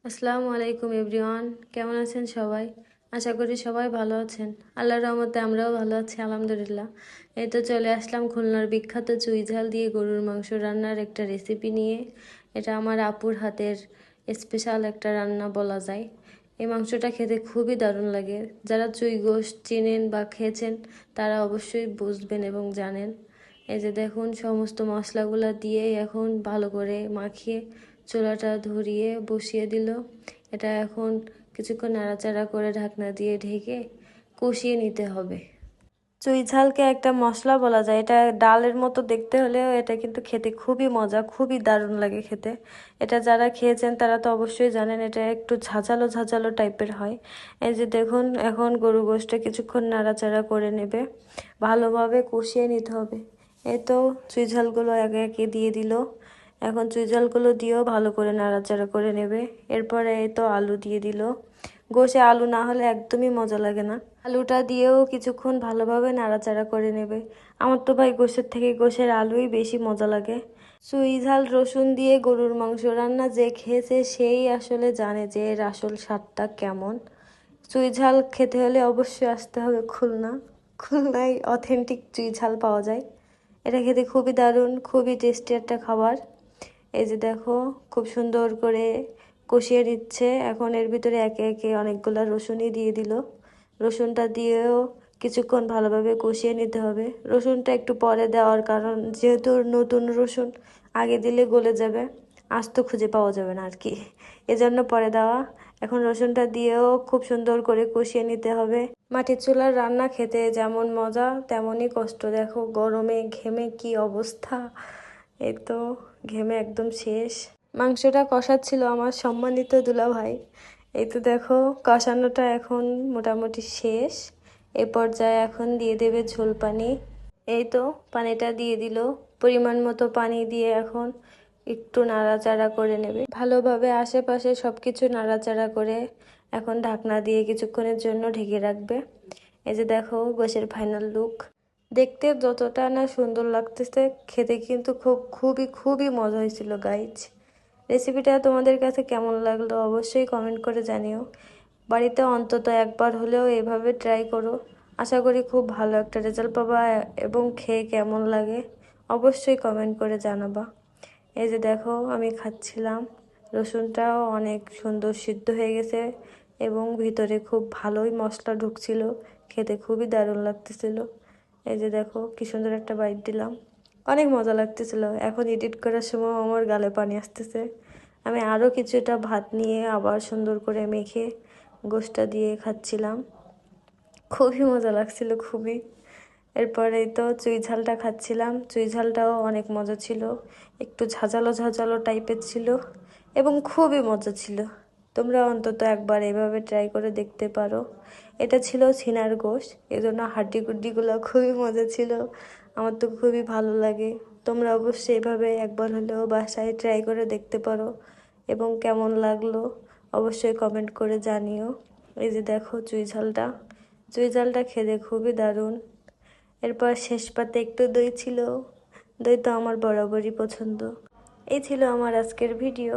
আসসালামু আলাইকুম এভরিওয়ান, কেমন আছেন সবাই? আশা করি সবাই ভালো আছেন। আল্লাহর রহমতে আমরাও ভালো আছি আলহামদুলিল্লাহ। এই তো চলে আসলাম খুলনার বিখ্যাত চুই ঝাল দিয়ে গরুর মাংস রান্নার একটা রেসিপি নিয়ে। এটা আমার আপুর হাতের স্পেশাল একটা রান্না বলা যায়। এই মাংসটা খেতে খুবই দারুণ লাগে। যারা চুই গোশত চিনেন বা খেয়েছেন তারা অবশ্যই বুঝবেন এবং জানেন। এই যে দেখুন, সমস্ত মশলাগুলো দিয়ে এখন ভালো করে মাখিয়ে চুলাটা ধরিয়ে বসিয়ে দিল। এটা এখন কিছুক্ষণ নাড়াচাড়া করে ঢাকনা দিয়ে ঢেকে কষিয়ে নিতে হবে। চুই ঝালকে একটা মশলা বলা যায়। এটা ডালের মতো দেখতে হলেও এটা কিন্তু খেতে খুবই মজা, খুবই দারুণ লাগে খেতে। এটা যারা খেয়েছেন তারা তো অবশ্যই জানেন এটা একটু ঝাঁঝালো ঝাঁঝালো টাইপের হয়। এই যে দেখুন, এখন গরু গোশতটা কিছুক্ষণ নাড়াচাড়া করে নেবে, ভালোভাবে কষিয়ে নিতে হবে। এই তো চুই ঝালগুলো একে একে দিয়ে দিল। এখন চুই ঝালগুলো দিয়েও ভালো করে নাড়াচাড়া করে নেবে। এরপরে এই তো আলু দিয়ে দিল। গোশে আলু না হলে একদমই মজা লাগে না। আলুটা দিয়েও কিছুক্ষণ ভালোভাবে নাড়াচাড়া করে নেবে। আমার তো ভাই গোশের থেকে গোশের আলুই বেশি মজা লাগে। চুই ঝাল রসুন দিয়ে গরুর মাংস রান্না যে খেয়েছে সেই আসলে জানে যে এর আসল স্বাদটা কেমন। চুই ঝাল খেতে হলে অবশ্যই আসতে হবে খুলনা। খুলনায় অথেন্টিক চুই ঝাল পাওয়া যায়। এটা খেতে খুবই দারুণ, খুবই টেস্টি একটা খাবার। এই যে দেখো, খুব সুন্দর করে কষিয়ে নিচ্ছে। এখন এর ভিতরে একে একে অনেকগুলো রসুনই দিয়ে দিল। রসুনটা দিয়েও কিছুক্ষণ ভালোভাবে কষিয়ে নিতে হবে। রসুনটা একটু পরে দেওয়ার কারণ, যেহেতু নতুন রসুন আগে দিলে গলে যাবে, আস্ত খুঁজে পাওয়া যাবে না আর কি, এজন্য পরে দেওয়া। এখন রসুনটা দিয়েও খুব সুন্দর করে কষিয়ে নিতে হবে। মাটির চুলার রান্না খেতে যেমন মজা তেমনই কষ্ট। দেখো গরমে ঘেমে কি অবস্থা, এই তো ঘেমে একদম শেষ। মাংসটা কষাচ্ছিল আমার সম্মানিত দুলাভাই। এই তো দেখো, কষানোটা এখন মোটামুটি শেষ। এ পর্যায়ে এখন দিয়ে দেবে ঝোল পানি। এই তো পানিটা দিয়ে দিল। পরিমাণ মতো পানি দিয়ে এখন একটু নাড়াচাড়া করে নেবে ভালোভাবে, আশেপাশে সবকিছু নাড়াচাড়া করে এখন ঢাকনা দিয়ে কিছুক্ষণের জন্য ঢেকে রাখবে। এই যে দেখো গোশের ফাইনাল লুক। দেখতে যতটা না সুন্দর লাগতেছে, খেতে কিন্তু খুবই খুবই মজা হয়েছিল গাইজ। রেসিপিটা তোমাদের কাছে কেমন লাগলো অবশ্যই কমেন্ট করে জানিও। বাড়িতে অন্তত একবার হলেও এভাবে ট্রাই করো। আশা করি খুব ভালো একটা রেজাল্ট পাবা এবং খেয়ে কেমন লাগে অবশ্যই কমেন্ট করে জানাবা। এই যে দেখো আমি খাচ্ছিলাম, রসুনটাও অনেক সুন্দর সিদ্ধ হয়ে গেছে এবং ভিতরে খুব ভালোই মশলা ঢুকছিল। খেতে খুবই দারুণ লাগতেছিল। এই যে দেখো কি সুন্দর একটা বাইট দিলাম, অনেক মজা লাগতেছিল। এখন এডিট করার সময় আমার গালে পানি আসতেছে। আমি আরও কিছুটা ভাত নিয়ে আবার সুন্দর করে মেখে গোশতটা দিয়ে খাচ্ছিলাম, খুবই মজা লাগছিল খুবই। এরপরেই তো চুই ঝালটা খাচ্ছিলাম। চুই ঝালটাও অনেক মজা ছিল, একটু ঝাঁঝালো ঝাঁঝালো টাইপের ছিল এবং খুবই মজা ছিল। তোমরা অন্তত একবার এভাবে ট্রাই করে দেখতে পারো। এটা ছিল ছিনার গোশ, এজন্য হাড্ডি গুড্ডিগুলো খুবই মজা ছিল। আমার তো খুবই ভালো লাগে। তোমরা অবশ্যই এভাবে একবার হলেও বাসায় ট্রাই করে দেখতে পারো এবং কেমন লাগলো অবশ্যই কমেন্ট করে জানিও। এই যে দেখো চুই ঝালটা, চুই ঝালটা খেতে খুবই দারুণ। এরপর শেষ পাতে একটু দই ছিল। দই তো আমার বরাবরই পছন্দ। এই ছিল আমার আজকের ভিডিও।